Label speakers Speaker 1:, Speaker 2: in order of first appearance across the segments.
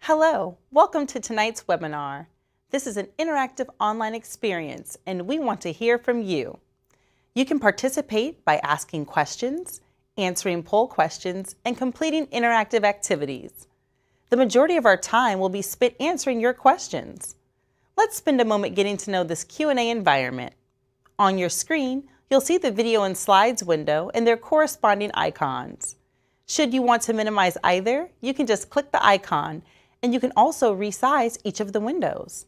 Speaker 1: Hello, welcome to tonight's webinar. This is an interactive online experience and we want to hear from you. You can participate by asking questions, answering poll questions, and completing interactive activities. The majority of our time will be spent answering your questions. Let's spend a moment getting to know this Q&A environment. On your screen, you'll see the video and slides window and their corresponding icons. Should you want to minimize either, you can just click the icon, and you can also resize each of the windows.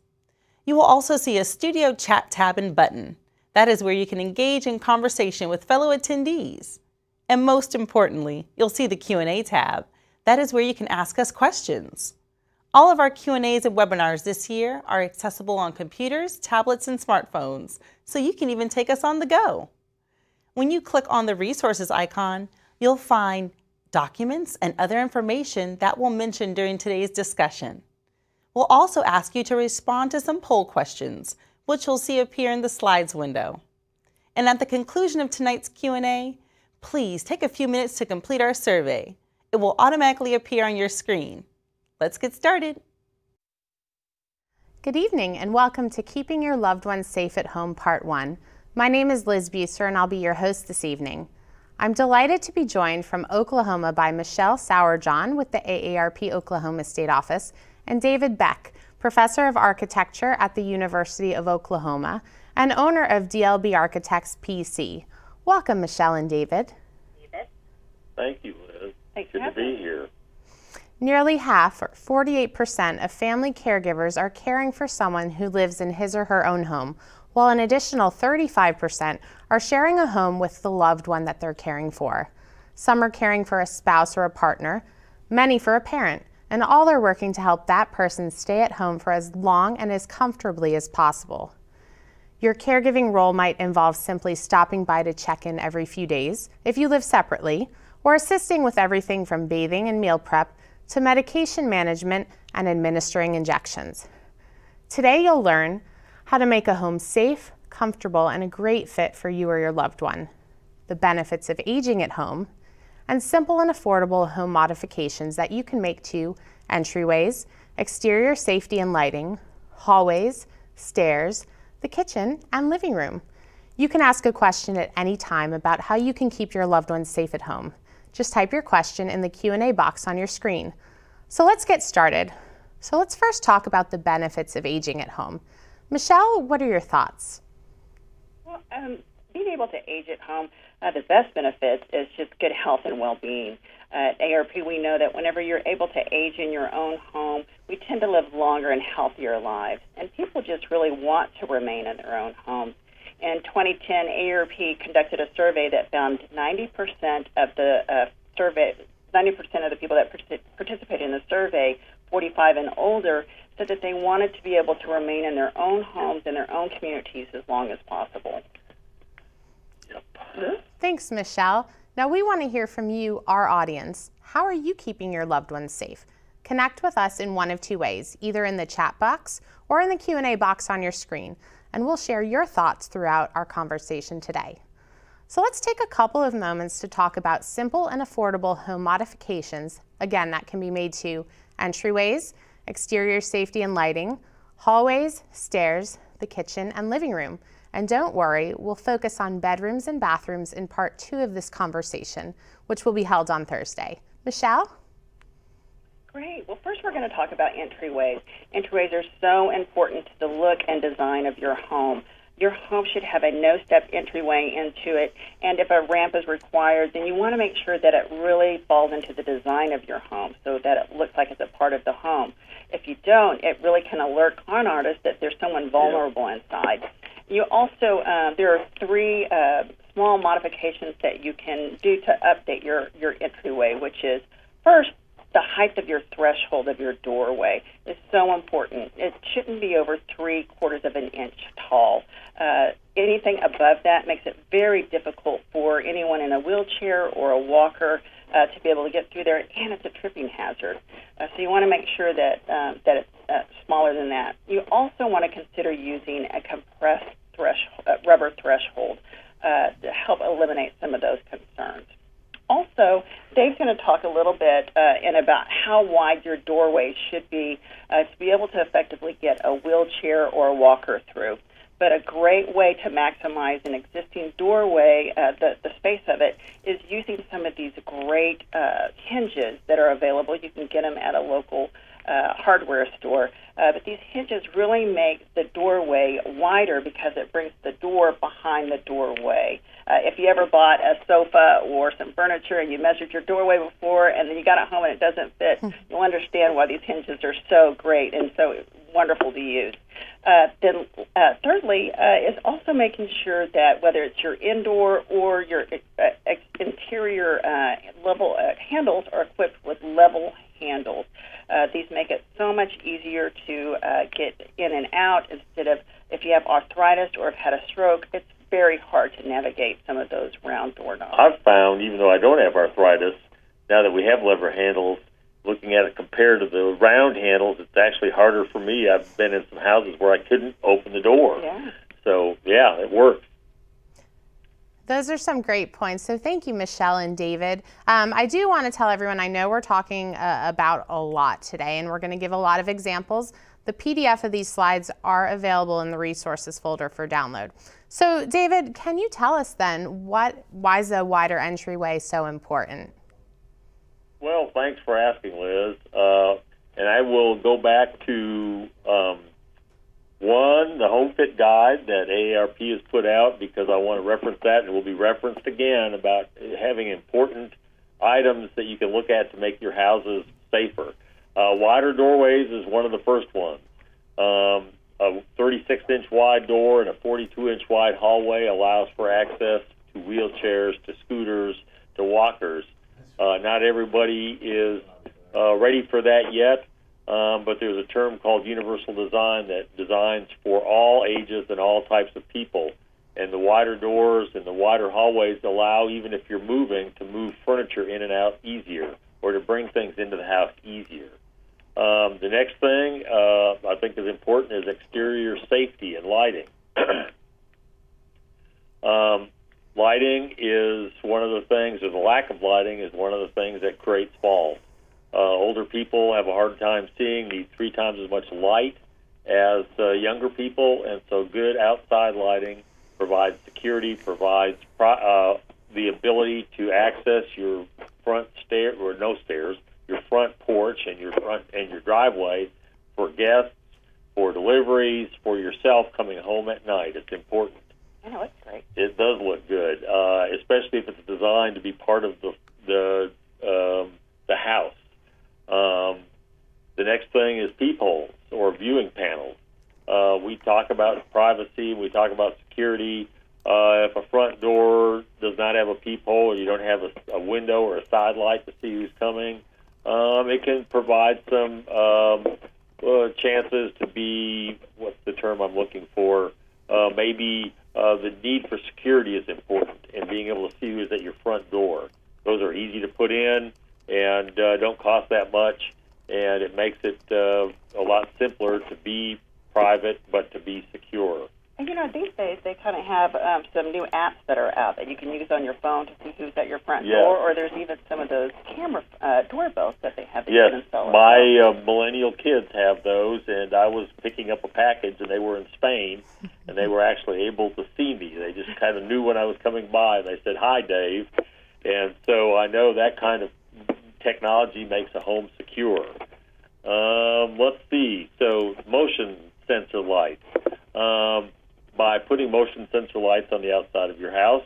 Speaker 1: You will also see a studio chat tab and button. That is where you can engage in conversation with fellow attendees. And most importantly, you'll see the Q&A tab. That is where you can ask us questions. All of our Q&As and webinars this year are accessible on computers, tablets, and smartphones, so you can even take us on the go. When you click on the resources icon, you'll find documents and other information that we'll mention during today's discussion. We'll also ask you to respond to some poll questions, which you'll see appear in the slides window. And at the conclusion of tonight's Q&A, please take a few minutes to complete our survey. It will automatically appear on your screen. Let's get started.
Speaker 2: Good evening and welcome to Keeping Your Loved Ones Safe at Home Part 1. My name is Liz Buser and I'll be your host this evening. I'm delighted to be joined from Oklahoma by Michelle Sauerjohn with the AARP Oklahoma State Office and David Beck, Professor of Architecture at the University of Oklahoma and owner of DLB Architects PC. Welcome, Michelle and David.
Speaker 3: Thank you, Liz. Good to be here.
Speaker 2: Nearly half, or 48%, of family caregivers are caring for someone who lives in his or her own home, while an additional 35% are sharing a home with the loved one that they're caring for. Some are caring for a spouse or a partner, many for a parent, and all are working to help that person stay at home for as long and as comfortably as possible. Your caregiving role might involve simply stopping by to check in every few days if you live separately, or assisting with everything from bathing and meal prep to medication management and administering injections. Today you'll learn how to make a home safe, comfortable, and a great fit for you or your loved one, the benefits of aging at home, and simple and affordable home modifications that you can make to entryways, exterior safety and lighting, hallways, stairs, the kitchen, and living room. You can ask a question at any time about how you can keep your loved ones safe at home. Just type your question in the Q&A box on your screen. So let's get started. So let's first talk about the benefits of aging at home. Michelle, what are your thoughts?
Speaker 4: Well, being able to age at home, the best benefits is just good health and well-being. At AARP, we know that whenever you're able to age in your own home, we tend to live longer and healthier lives, and people just really want to remain in their own homes. In 2010, AARP conducted a survey that found 90% of the people that participated in the survey, 45 and older, said that they wanted to be able to remain in their own homes and their own communities as long as possible.
Speaker 3: Yep.
Speaker 2: Thanks, Michelle. Now we want to hear from you, our audience. How are you keeping your loved ones safe? Connect with us in one of two ways, either in the chat box or in the Q&A box on your screen, and we'll share your thoughts throughout our conversation today. So let's take a couple of moments to talk about simple and affordable home modifications, again, that can be made to entryways, exterior safety and lighting, hallways, stairs, the kitchen, and living room. And don't worry, we'll focus on bedrooms and bathrooms in part 2 of this conversation, which will be held on Thursday. Michelle?
Speaker 4: Great. Well, first we're going to talk about entryways. Entryways are so important to the look and design of your home. Your home should have a no-step entryway into it, and if a ramp is required, then you want to make sure that it really falls into the design of your home so that it looks like it's a part of the home. If you don't, it really can alert con artists that there's someone vulnerable inside. You also, there are 3 small modifications that you can do to update your entryway, which is, first, the height of your threshold of your doorway is so important. It shouldn't be over 3/4 of an inch tall. Anything above that makes it very difficult for anyone in a wheelchair or a walker to be able to get through there, and it's a tripping hazard. So you want to make sure that it's smaller than that. You also want to consider using a compressed rubber threshold to help eliminate some of those concerns. Also, Dave's going to talk a little bit about how wide your doorway should be to be able to effectively get a wheelchair or a walker through. But a great way to maximize an existing doorway, the space of it, is using some of these great hinges that are available. You can get them at a local hardware store. But these hinges really make the doorway wider because it brings the door behind the doorway. If you ever bought a sofa or some furniture and you measured your doorway before and then you got it home and it doesn't fit, you'll understand why these hinges are so great and so wonderful to use. Then thirdly is also making sure that whether it's your indoor or your interior level handles are equipped with level handles. These make it so much easier to get in and out instead of if you have arthritis or have had a stroke, it's very hard to navigate some of those round doorknobs.
Speaker 3: I've found, even though I don't have arthritis, now that we have lever handles, looking at it compared to the round handles, it's actually harder for me. I've been in some houses where I couldn't open the door.
Speaker 4: Yeah.
Speaker 3: So, yeah, it works.
Speaker 2: Those are some great points. So thank you, Michelle and David. I do want to tell everyone, I know we're talking about a lot today, and we're going to give a lot of examples. The PDF of these slides are available in the resources folder for download. So David, can you tell us then why is the wider entryway so important?
Speaker 3: Well, thanks for asking, Liz. And I will go back to one, the Home Fit Guide that AARP has put out, because I want to reference that, and it will be referenced again about having important items that you can look at to make your houses safer. Wider doorways is one of the first ones. A 36-inch wide door and a 42-inch wide hallway allows for access to wheelchairs, to scooters, to walkers. Not everybody is ready for that yet, but there's a term called universal design that designs for all ages and all types of people. And the wider doors and the wider hallways allow, even if you're moving, to move furniture in and out easier or to bring things into the house easier. The next thing I think is important is exterior safety and lighting. Lighting is one of the things, or the lack of lighting is one of the things that creates falls. Older people have a hard time seeing, need 3 times as much light as younger people, and so good outside lighting provides security, provides the ability to access your front stair, or no stairs, your front porch and your driveway for guests, for deliveries, for yourself coming home at night. It's important.
Speaker 4: I know, it's great.
Speaker 3: It does look good, especially if it's designed to be part of the house. The next thing is peepholes or viewing panels. We talk about privacy. We talk about security. If a front door does not have a peephole, or you don't have a window or a side light to see who's coming, it can provide some chances to be, what's the term I'm looking for, maybe the need for security is important, and being able to see who's at your front door. Those are easy to put in and don't cost that much, and it makes it a lot simpler to be private but to be secure.
Speaker 4: And, these days they kind of have some new apps that are out that you can use on your phone to see who's at your front door, or there's even some of those camera doorbells that they have that you can install.
Speaker 3: My millennial kids have those, and I was picking up a package, and they were in Spain, and they were actually able to see me. They just kind of knew when I was coming by, and they said, "Hi, Dave." And so I know that kind of technology makes a home secure. Let's see. So motion sensor lights. By putting motion sensor lights on the outside of your house,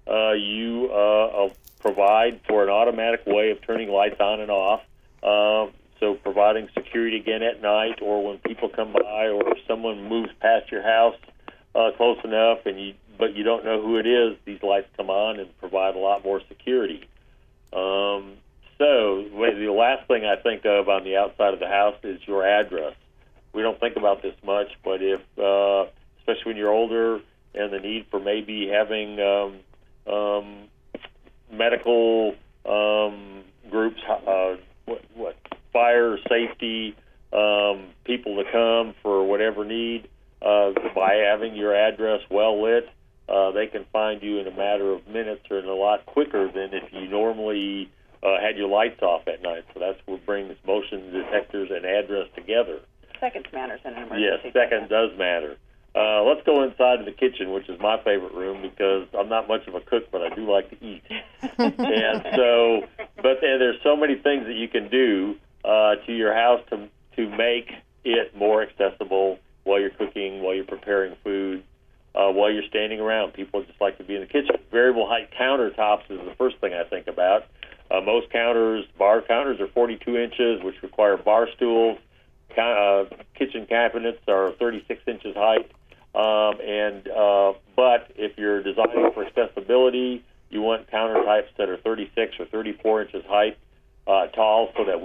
Speaker 3: you provide for an automatic way of turning lights on and off, so providing security again at night, or when people come by, or if someone moves past your house close enough but you don't know who it is, these lights come on and provide a lot more security. So the last thing I think of on the outside of the house is your address. We don't think about this much, but if especially when you're older, and the need for maybe having medical groups, fire, safety, people to come for whatever need, by having your address well lit, they can find you in a matter of minutes or in a lot quicker than if you normally had your lights off at night. So that's what brings motion detectors and address together.
Speaker 4: Seconds matters in an emergency.
Speaker 3: Yes, second does matter. Let's go inside of the kitchen, which is my favorite room because I'm not much of a cook, but I do like to eat. And so, but there's so many things that you can do to your house to make it more accessible while you're cooking, while you're preparing food, while you're standing around. People just like to be in the kitchen. Variable height countertops is the first thing I think about. Most counters, bar counters, are 42 inches, which require bar stools. Kitchen cabinets are 36 inches height. But if you're designing for accessibility, you want countertops that are 36 or 34 inches height, tall, so that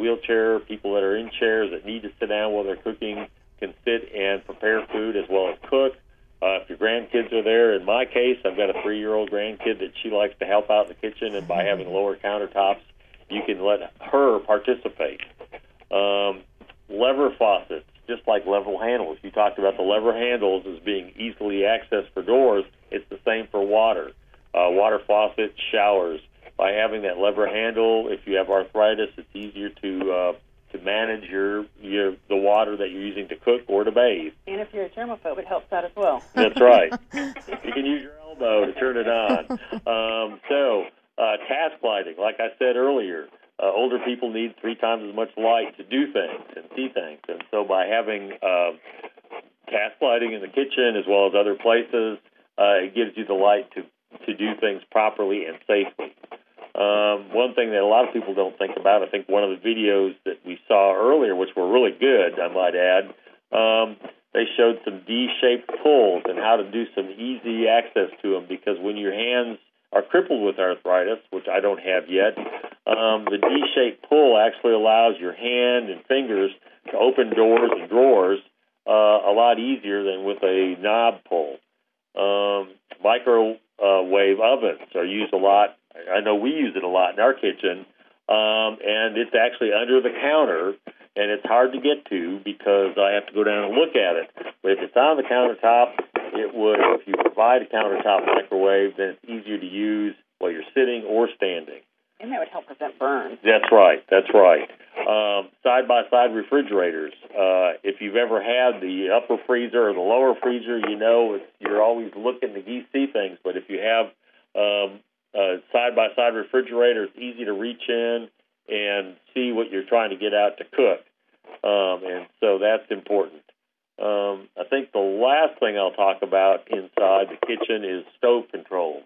Speaker 3: people that are in chairs that need to sit down while they're cooking can sit and prepare food as well as cook. If your grandkids are there, in my case, I've got a 3-year-old grandkid that she likes to help out in the kitchen, and by having lower countertops, you can let her participate. Lever faucets, just like lever handles. You talked about the lever handles as being easily accessed for doors. It's the same for water. Water faucets, showers. By having that lever handle, if you have arthritis, it's easier to manage the water that you're using to cook or to bathe.
Speaker 4: And if you're a germaphobe, it helps out as well.
Speaker 3: That's right. You can use your elbow to turn it on. Task lighting, like I said earlier, older people need 3 times as much light to do things and see things. And so by having task lighting in the kitchen as well as other places, it gives you the light to do things properly and safely. One thing that a lot of people don't think about, I think one of the videos that we saw earlier, which were really good, I might add, they showed some D-shaped pulls and how to do some easy access to them, because when your hands are crippled with arthritis, which I don't have yet, the D-shaped pull actually allows your hand and fingers to open doors and drawers a lot easier than with a knob pull. Microwave ovens are used a lot. I know we use it a lot in our kitchen, and it's actually under the counter, and it's hard to get to because I have to go down and look at it. But if it's on the countertop, if you provide a countertop microwave, then it's easier to use while you're sitting or standing.
Speaker 4: And that would help prevent burns.
Speaker 3: That's right. Side-by-side refrigerators. If you've ever had the upper freezer or the lower freezer, you know you're always looking to see things. But if you have a side-by-side refrigerator, it's easy to reach in and see what you're trying to get out to cook. And so that's important. I think the last thing I'll talk about inside the kitchen is stove controls.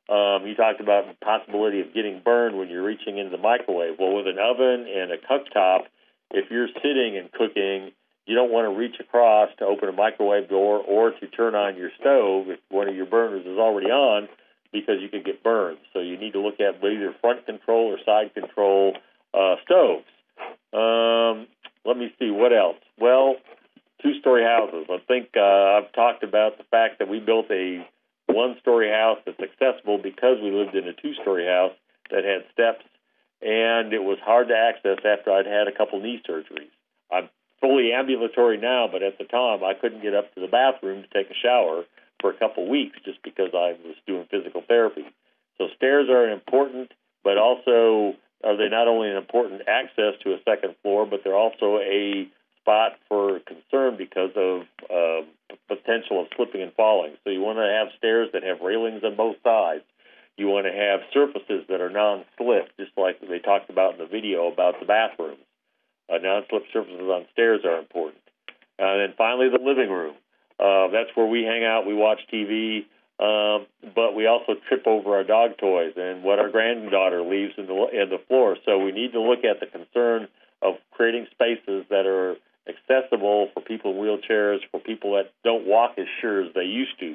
Speaker 3: You talked about the possibility of getting burned when you're reaching into the microwave. Well, with an oven and a cooktop, if you're sitting and cooking, you don't want to reach across to open a microwave door or to turn on your stove if one of your burners is already on, because you could get burned. So you need to look at either front control or side control stoves. Let me see, what else? Well, 2-story houses. I think I've talked about the fact that we built a 1-story house that's accessible because we lived in a 2-story house that had steps, and it was hard to access after I'd had a couple knee surgeries. I'm fully ambulatory now, but at the time I couldn't get up to the bathroom to take a shower for a couple weeks just because I was doing physical therapy. So stairs are important, but also are they not only an important access to a second floor, but they're also a spot for concern because of potential of slipping and falling. So you want to have stairs that have railings on both sides. You want to have surfaces that are non-slip, just like they talked about in the video about the bathrooms. Non-slip surfaces on stairs are important. And then finally, the living room. That's where we hang out, we watch TV, but we also trip over our dog toys and what our granddaughter leaves in the floor. So we need to look at the concern of creating spaces that are accessible for people in wheelchairs, for people that don't walk as sure as they used to,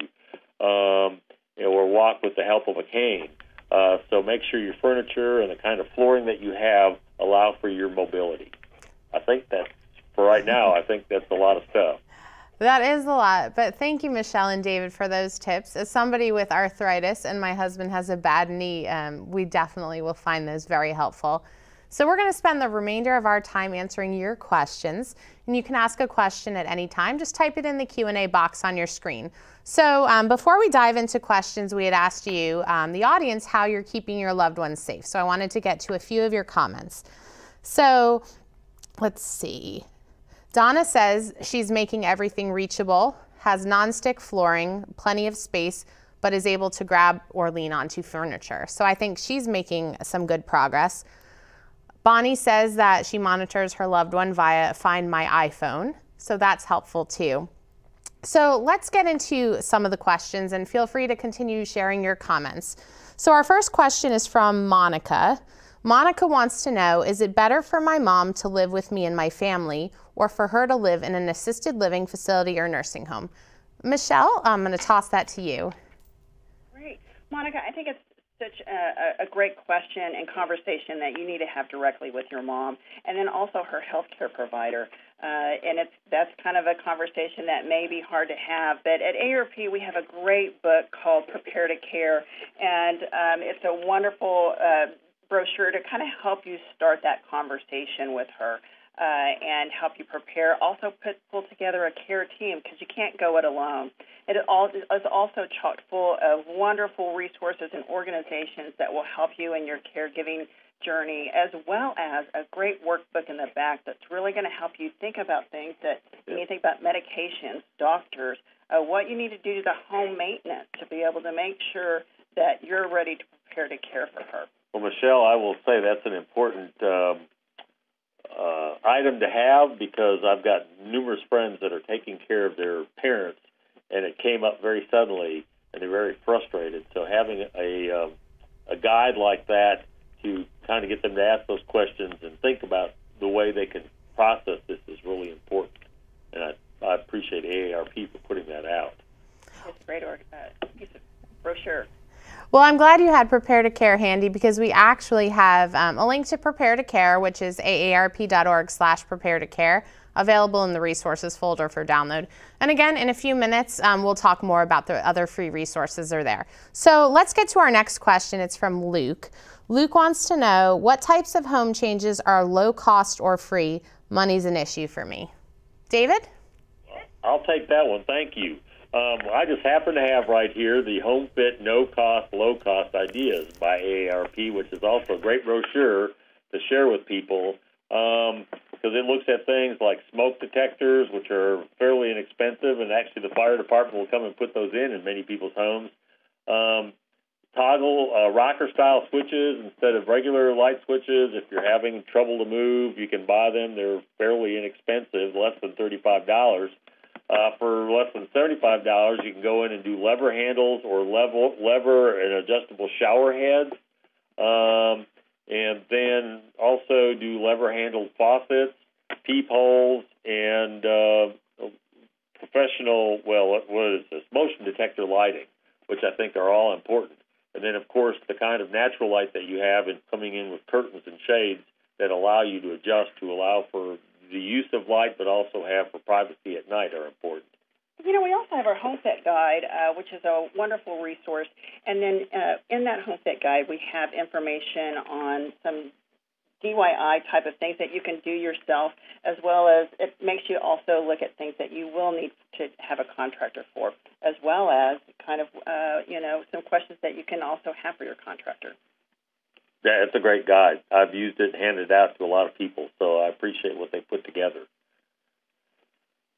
Speaker 3: or walk with the help of a cane. So make sure your furniture and the kind of flooring that you have allow for your mobility. I think that's, for right now, I think that's a lot of stuff.
Speaker 2: That is a lot, but thank you, Michelle and David, for those tips. As somebody with arthritis and my husband has a bad knee, we definitely will find those very helpful. So we're going to spend the remainder of our time answering your questions, and you can ask a question at any time. Just type it in the Q&A box on your screen. So before we dive into questions, we had asked you, the audience, how you're keeping your loved ones safe. So I wanted to get to a few of your comments. So let's see. Donna says she's making everything reachable, has nonstick flooring, plenty of space, but is able to grab or lean onto furniture. So I think she's making some good progress. Bonnie says that she monitors her loved one via Find My iPhone, so that's helpful too. So let's get into some of the questions, and feel free to continue sharing your comments. So our first question is from Monica. Monica wants to know, is it better for my mom to live with me and my family, or for her to live in an assisted living facility or nursing home? Michelle, I'm going to toss that to you.
Speaker 4: Great. Monica, I think it's such a great question and conversation that you need to have directly with your mom, and then also her healthcare provider. And that's kind of a conversation that may be hard to have. But at AARP, we have a great book called Prepare to Care, and it's a wonderful brochure to kind of help you start that conversation with her and help you prepare. Also pull together a care team, because you can't go it alone. It is also chock full of wonderful resources and organizations that will help you in your caregiving journey, as well as a great workbook in the back that's really going to help you think about things that you need to think about: medications, doctors, what you need to do to the home maintenance to be able to make sure that you're ready to prepare to care for her.
Speaker 3: Well, Michelle, I will say that's an important item to have, because I've got numerous friends that are taking care of their parents, and it came up very suddenly, and they're very frustrated. So having a guide like that to kind of get them to ask those questions and think about the way they can process this is really important. And I appreciate AARP for putting that out.
Speaker 4: It's a great piece of brochure.
Speaker 2: Well, I'm glad you had Prepare to Care handy, because we actually have a link to Prepare to Care, which is aarp.org/prepare to care, available in the resources folder for download. And again, in a few minutes, we'll talk more about the other free resources that are there. So let's get to our next question. It's from Luke. Luke wants to know, what types of home changes are low cost or free? Money's an issue for me. David?
Speaker 3: I'll take that one. Thank you. I just happen to have right here the Home Fit No Cost, Low Cost Ideas by AARP, which is also a great brochure to share with people, because it looks at things like smoke detectors, which are fairly inexpensive, and actually the fire department will come and put those in many people's homes. Toggle rocker-style switches instead of regular light switches. If you're having trouble to move, you can buy them. They're fairly inexpensive, less than $35. For less than $75, you can go in and do lever handles or lever and adjustable shower heads, and then also do lever-handled faucets, peepholes, and professional, what is this, motion detector lighting, which I think are all important. And then, of course, the kind of natural light that you have in coming in with curtains and shades that allow you to adjust to allow for the use of light, but also have for privacy at night, are important.
Speaker 4: You know, we also have our Home Fit Guide, which is a wonderful resource. And then in that Home Fit Guide, we have information on some DIY type of things that you can do yourself, as well as it makes you also look at things that you will need to have a contractor for, as well as kind of, some questions that you can also have for your contractor.
Speaker 3: Yeah, it's a great guide. I've used it and handed it out to a lot of people, so I appreciate what they put together.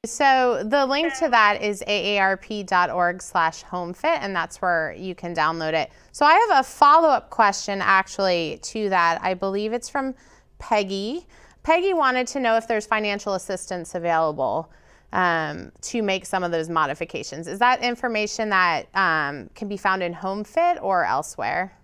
Speaker 2: So the link to that is aarp.org/homefit, and that's where you can download it. So I have a follow-up question actually to that. I believe it's from Peggy. Peggy wanted to know if there's financial assistance available to make some of those modifications. Is that information that can be found in HomeFit or elsewhere?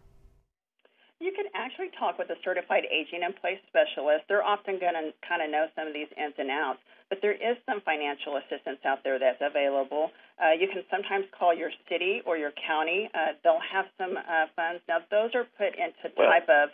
Speaker 4: You can actually talk with a certified aging in place specialist. They're often going to kind of know some of these ins and outs, but there is some financial assistance out there that's available. You can sometimes call your city or your county. They'll have some funds. Now, those are put into type of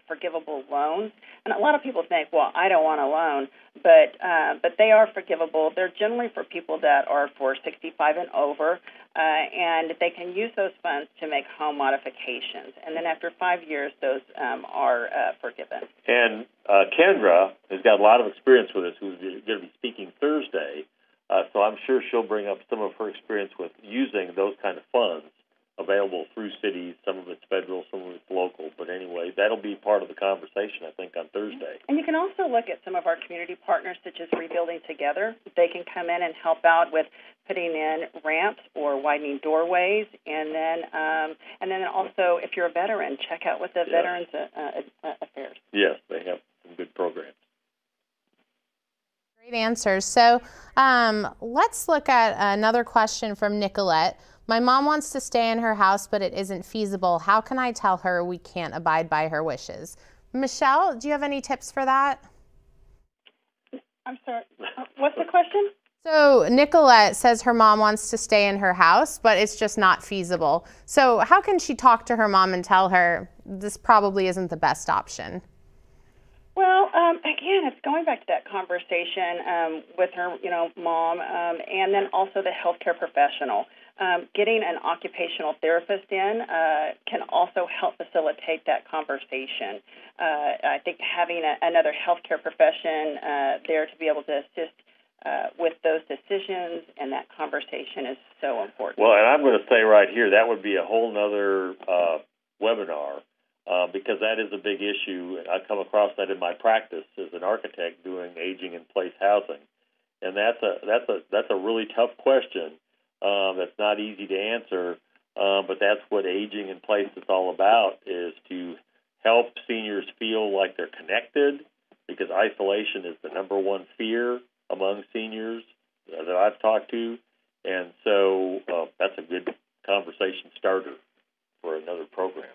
Speaker 4: forgivable loans, and a lot of people think, well, I don't want a loan, but they are forgivable. They're generally for people that are for 65 and over, and they can use those funds to make home modifications. And then after 5 years, those are forgiven.
Speaker 3: And Kendra has got a lot of experience with this, who's going to be speaking Thursday, so I'm sure she'll bring up some of her experience with using those kind of funds available through cities. Some of it's federal, some of it's local. But anyway, that'll be part of the conversation, I think, on Thursday.
Speaker 4: And you can also look at some of our community partners, such as Rebuilding Together. They can come in and help out with putting in ramps or widening doorways. And then also, if you're a veteran, check out what the Veterans Affairs.
Speaker 3: Yes, they have some good programs.
Speaker 2: Great answers. So let's look at another question from Nicolette. My mom wants to stay in her house, but it isn't feasible. How can I tell her we can't abide by her wishes? Michelle, do you have any tips for that?
Speaker 4: I'm sorry. What's the question?
Speaker 2: So Nicolette says her mom wants to stay in her house, but it's just not feasible. So how can she talk to her mom and tell her this probably isn't the best option?
Speaker 4: Well, again, it's going back to that conversation with her, mom, and then also the healthcare professional. Getting an occupational therapist in can also help facilitate that conversation. I think having another healthcare profession there to be able to assist with those decisions and that conversation is so important.
Speaker 3: Well, and I'm going to say right here, that would be a whole nother webinar. Because that is a big issue, and I come across that in my practice as an architect doing aging in place housing, and that's a really tough question. That's not easy to answer, but that's what aging in place is all about: is to help seniors feel like they're connected, because isolation is the number one fear among seniors that I've talked to, and so that's a good conversation starter for another program.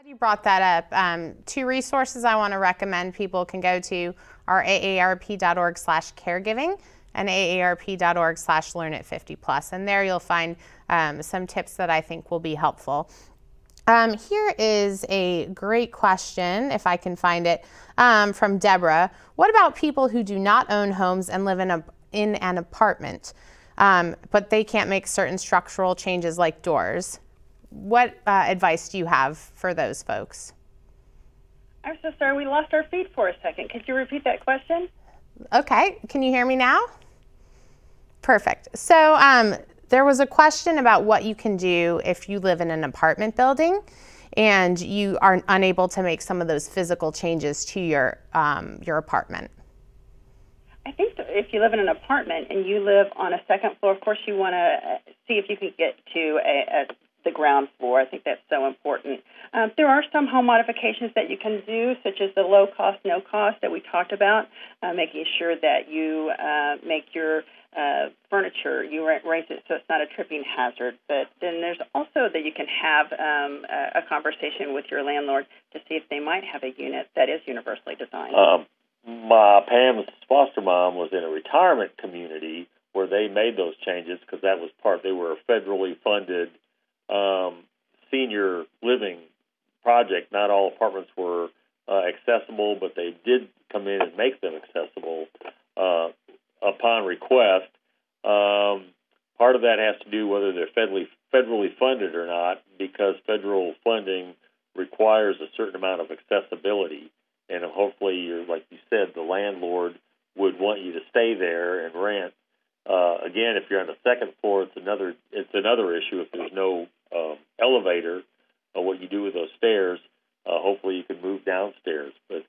Speaker 2: You brought that up. Two resources I want to recommend people can go to are aarp.org/caregiving and aarp.org/learnit50+. And there you'll find some tips that I think will be helpful. Here is a great question, if I can find it, from Deborah. What about people who do not own homes and live in an apartment, but they can't make certain structural changes like doors? What advice do you have for those folks?
Speaker 4: I'm so sorry, we lost our feed for a second. Could you repeat that question?
Speaker 2: Okay, can you hear me now? Perfect. So there was a question about what you can do if you live in an apartment building and you are unable to make some of those physical changes to your apartment.
Speaker 4: I think if you live in an apartment and you live on a second floor, of course you want to see if you can get to the ground floor. I think that's so important. There are some home modifications that you can do, such as the low cost, no cost that we talked about, making sure that you make your furniture, you raise it so it's not a tripping hazard. But then there's also that you can have a conversation with your landlord to see if they might have a unit that is universally designed.
Speaker 3: Pam's foster mom was in a retirement community where they made those changes because that was they were a federally funded senior living project. Not all apartments were accessible, but they did come in and make them accessible upon request. Part of that has to do whether they're federally funded or not, because federal funding requires a certain amount of accessibility, and hopefully, like you said, the landlord would want you to stay there and rent. Again, if you're on the second floor, it's another issue. If there's no elevator, what you do with those stairs, hopefully you can move downstairs. But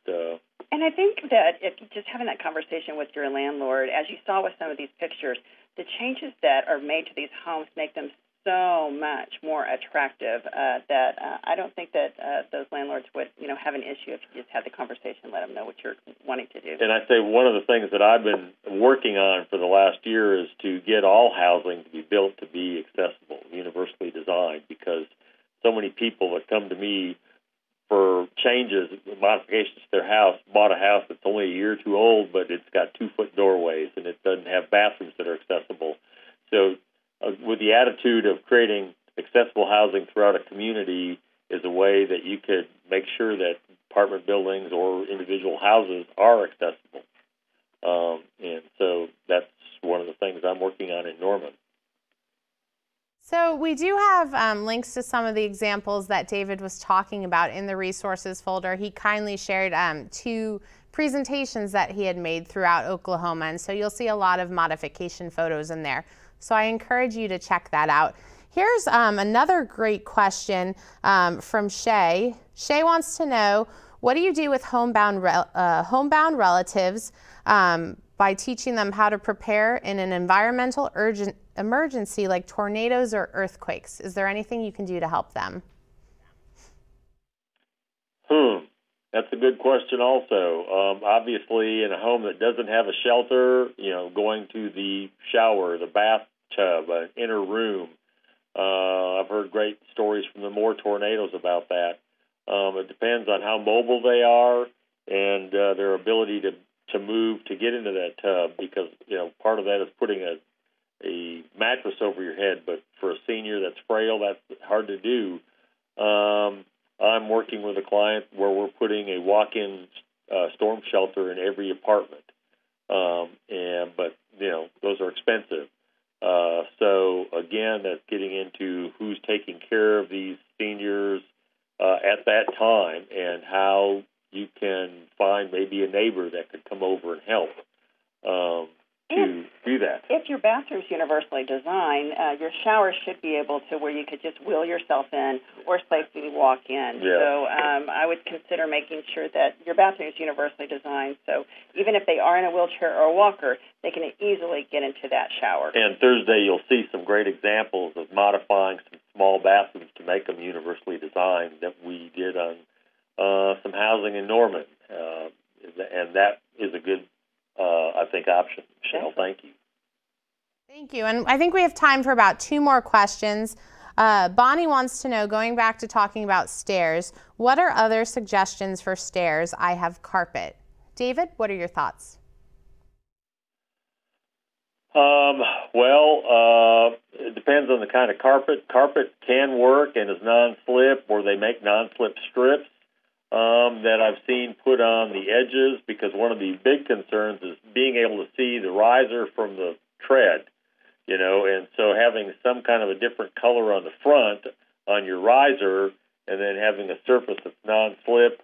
Speaker 4: and I think that if just having that conversation with your landlord, as you saw with some of these pictures, the changes that are made to these homes make them so much more attractive that I don't think that those landlords would, have an issue if you just had the conversation, let them know what you're wanting to do.
Speaker 3: And I say one of the things that I've been working on for the last year is to get all housing to be built to be accessible, universally designed, because so many people that come to me for changes, modifications to their house, bought a house that's only a year or two old, but it's got 2-foot doorways and it doesn't have bathrooms that are accessible. So with the attitude of creating accessible housing throughout a community is a way that you could make sure that apartment buildings or individual houses are accessible. And so that's one of the things I'm working on in Norman.
Speaker 2: So we do have links to some of the examples that David was talking about in the resources folder. He kindly shared 2 presentations that he had made throughout Oklahoma, and so you'll see a lot of modification photos in there. So I encourage you to check that out. Here's another great question from Shay. Shay wants to know, what do you do with homebound relatives by teaching them how to prepare in an environmental emergency like tornadoes or earthquakes? Is there anything you can do to help them?
Speaker 3: That's a good question also. Obviously, in a home that doesn't have a shelter, going to the shower, the bathtub, an inner room. I've heard great stories from the Moore tornadoes about that. It depends on how mobile they are and their ability to move to get into that tub, because part of that is putting a mattress over your head, but for a senior that's frail, that's hard to do. I'm working with a client where we're putting a walk-in storm shelter in every apartment, but those are expensive. So again, that's getting into who's taking care of these seniors at that time, and how you can find maybe a neighbor that could come over and help to do that.
Speaker 4: If your bathroom's universally designed, your shower should be able to where you could just wheel yourself in or safely walk in.
Speaker 3: Yeah.
Speaker 4: So I would consider making sure that your bathroom is universally designed, so even if they are in a wheelchair or a walker, they can easily get into that shower.
Speaker 3: And Thursday you'll see some great examples of modifying some small bathrooms to make them universally designed that we did on some housing in Norman. And that is a good I think, option. Michelle, thank you.
Speaker 2: Thank you. And I think we have time for about 2 more questions. Bonnie wants to know, going back to talking about stairs, what are other suggestions for stairs? I have carpet. David, what are your thoughts?
Speaker 3: It depends on the kind of carpet. Carpet can work and is non-slip, or they make non-slip strips that I've seen put on the edges, because one of the big concerns is being able to see the riser from the tread, and so having some kind of a different color on the front on your riser, and then having a surface that's non-slip,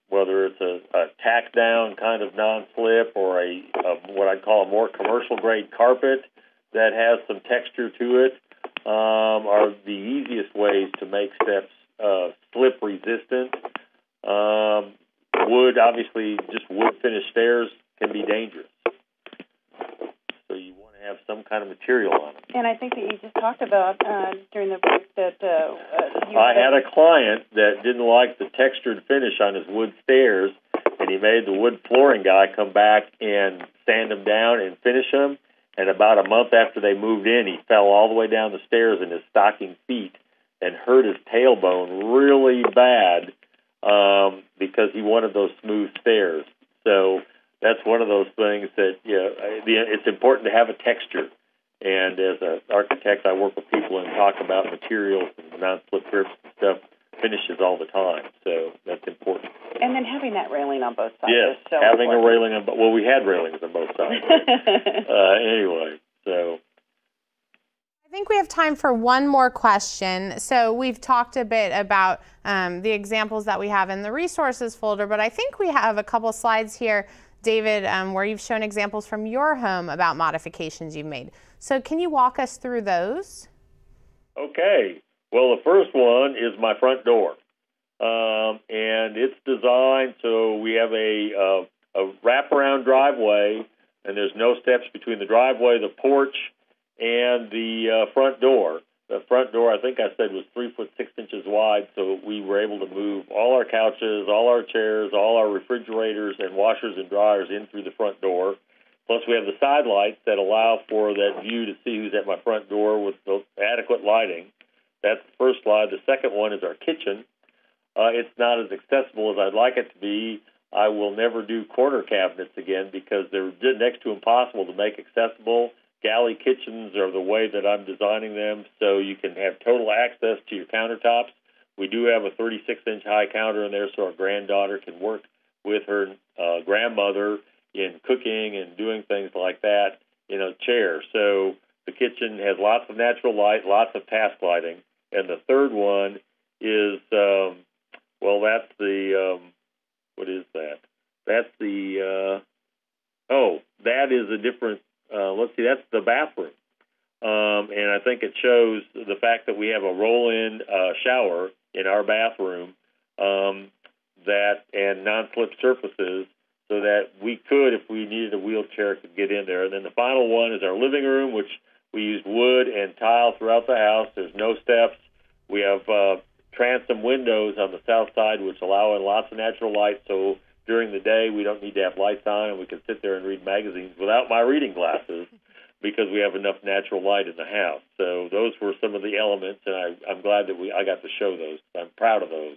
Speaker 3: whether it's a tack-down kind of non-slip or a what I'd call a more commercial-grade carpet that has some texture to it, are the easiest ways to make steps slip resistant. Wood, obviously, just wood finished stairs can be dangerous. So you want to have some kind of material on them.
Speaker 4: And I think that you just talked about during the break that
Speaker 3: I had a client that didn't like the textured finish on his wood stairs, and he made the wood flooring guy come back and sand them down and finish them. And about a month after they moved in, he fell all the way down the stairs in his stocking feet and hurt his tailbone really bad because he wanted those smooth stairs. So that's one of those things that it's important to have a texture. And as an architect, I work with people and talk about materials and non-slip grips and stuff, finishes all the time. So that's important.
Speaker 4: And then having that railing on both sides.
Speaker 3: Yes,
Speaker 4: is so
Speaker 3: having
Speaker 4: important.
Speaker 3: a railing on both. Well, we had railings on both sides. Anyway, so.
Speaker 2: I think we have time for one more question. So we've talked a bit about the examples that we have in the resources folder, but I think we have a couple slides here, David, where you've shown examples from your home about modifications you've made. So can you walk us through those?
Speaker 3: Okay. Well, the first one is my front door. And it's designed so we have a wraparound driveway, and there's no steps between the driveway, the porch, and the front door. The front door, I think I said, was 3 foot 6 inches wide, so we were able to move all our couches, all our chairs, all our refrigerators and washers and dryers in through the front door. Plus, we have the side lights that allow for that view to see who's at my front door with the adequate lighting. That's the first slide. The second one is our kitchen. It's not as accessible as I'd like it to be. I will never do corner cabinets again because they're next to impossible to make accessible. Galley kitchens are the way that I'm designing them, so you can have total access to your countertops. We do have a 36-inch high counter in there so our granddaughter can work with her grandmother in cooking and doing things like that in a chair. So the kitchen has lots of natural light, lots of task lighting. And the third one is, that's the, what is that? That's the, that is a different, that's the bathroom. And I think it shows the fact that we have a roll-in shower in our bathroom and non-slip surfaces, so that we could, if we needed a wheelchair, could get in there. And then the final one is our living room, which we use wood and tile throughout the house. There's no steps. We have transom windows on the south side, which allow in lots of natural light. So during the day, we don't need to have lights on, and we can sit there and read magazines without my reading glasses because we have enough natural light in the house. So those were some of the elements, and I'm glad that I got to show those. I'm proud of those.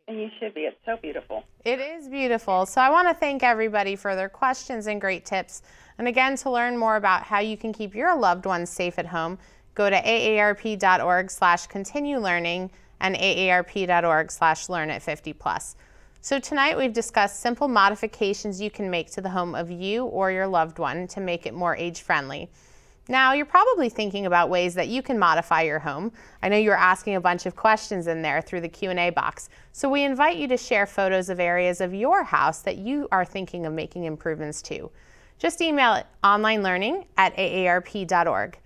Speaker 4: And you should be. It's so beautiful.
Speaker 2: It is beautiful. So I want to thank everybody for their questions and great tips. And again, to learn more about how you can keep your loved ones safe at home, go to aarp.org/continuelearning and aarp.org/learnat50+. So tonight we've discussed simple modifications you can make to the home of you or your loved one to make it more age-friendly. Now, you're probably thinking about ways that you can modify your home. I know you're asking a bunch of questions in there through the Q&A box. So we invite you to share photos of areas of your house that you are thinking of making improvements to. Just email it onlinelearning@aarp.org.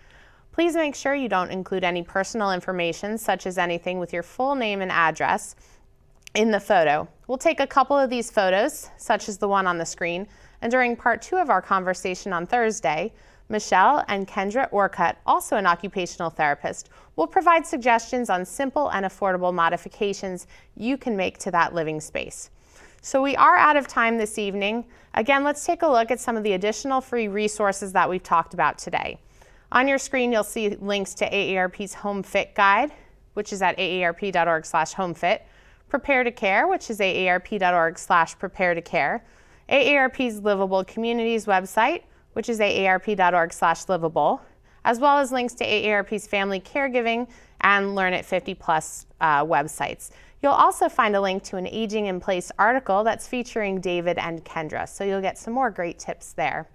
Speaker 2: Please make sure you don't include any personal information, such as anything with your full name and address, in the photo. We'll take a couple of these photos, such as the one on the screen, and during part 2 of our conversation on Thursday, Michelle and Kendra Orcutt, also an occupational therapist, will provide suggestions on simple and affordable modifications you can make to that living space. So we are out of time this evening. Again, let's take a look at some of the additional free resources that we've talked about today. On your screen, you'll see links to AARP's Home Fit Guide, which is at aarp.org/homefit, Prepare to Care, which is aarp.org/prepare to care, AARP's Livable Communities website, which is aarp.org/livable, as well as links to AARP's Family Caregiving and Learn It 50+ websites. You'll also find a link to an Aging in Place article that's featuring David and Kendra, so you'll get some more great tips there.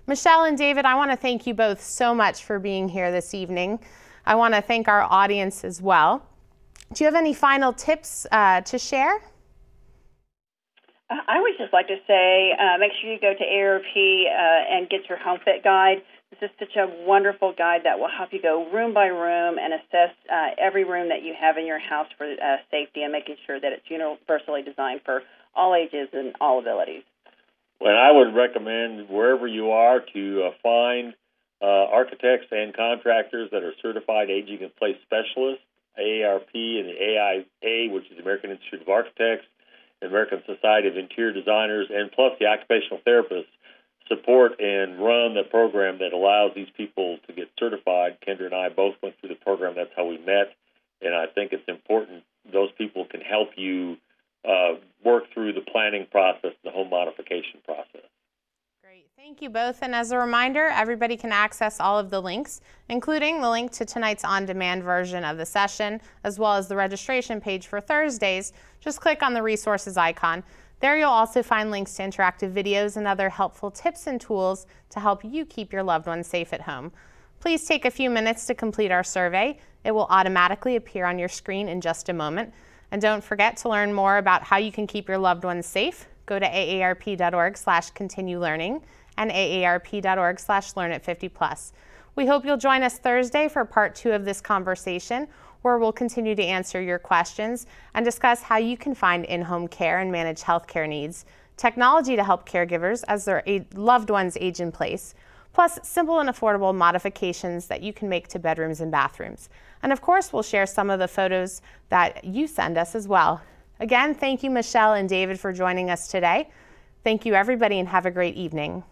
Speaker 2: Michelle and David, I want to thank you both so much for being here this evening. I want to thank our audience as well. Do you have any final tips to share?
Speaker 4: I would just like to say, make sure you go to AARP and get your Home Fit Guide. This is such a wonderful guide that will help you go room by room and assess every room that you have in your house for safety and making sure that it's universally designed for all ages and all abilities.
Speaker 3: Well, I would recommend wherever you are to find architects and contractors that are certified aging in place specialists. AARP and the AIA, which is the American Institute of Architects, the American Society of Interior Designers, and plus the occupational therapists support and run the program that allows these people to get certified. Kendra and I both went through the program. That's how we met, and I think it's important those people can help you work through the planning process, the home modification process.
Speaker 2: Great. Thank you both. And as a reminder, everybody can access all of the links, including the link to tonight's on-demand version of the session, as well as the registration page for Thursdays. Just click on the resources icon. There you'll also find links to interactive videos and other helpful tips and tools to help you keep your loved ones safe at home. Please take a few minutes to complete our survey. It will automatically appear on your screen in just a moment. And don't forget to learn more about how you can keep your loved ones safe. Go to aarp.org/continuelearning and aarp.org/learnit50+. We hope you'll join us Thursday for part 2 of this conversation, where we'll continue to answer your questions and discuss how you can find in-home care and manage healthcare needs, technology to help caregivers as their loved ones age in place, plus simple and affordable modifications that you can make to bedrooms and bathrooms. And of course, we'll share some of the photos that you send us as well. Again, thank you, Michelle and David, for joining us today. Thank you, everybody, and have a great evening.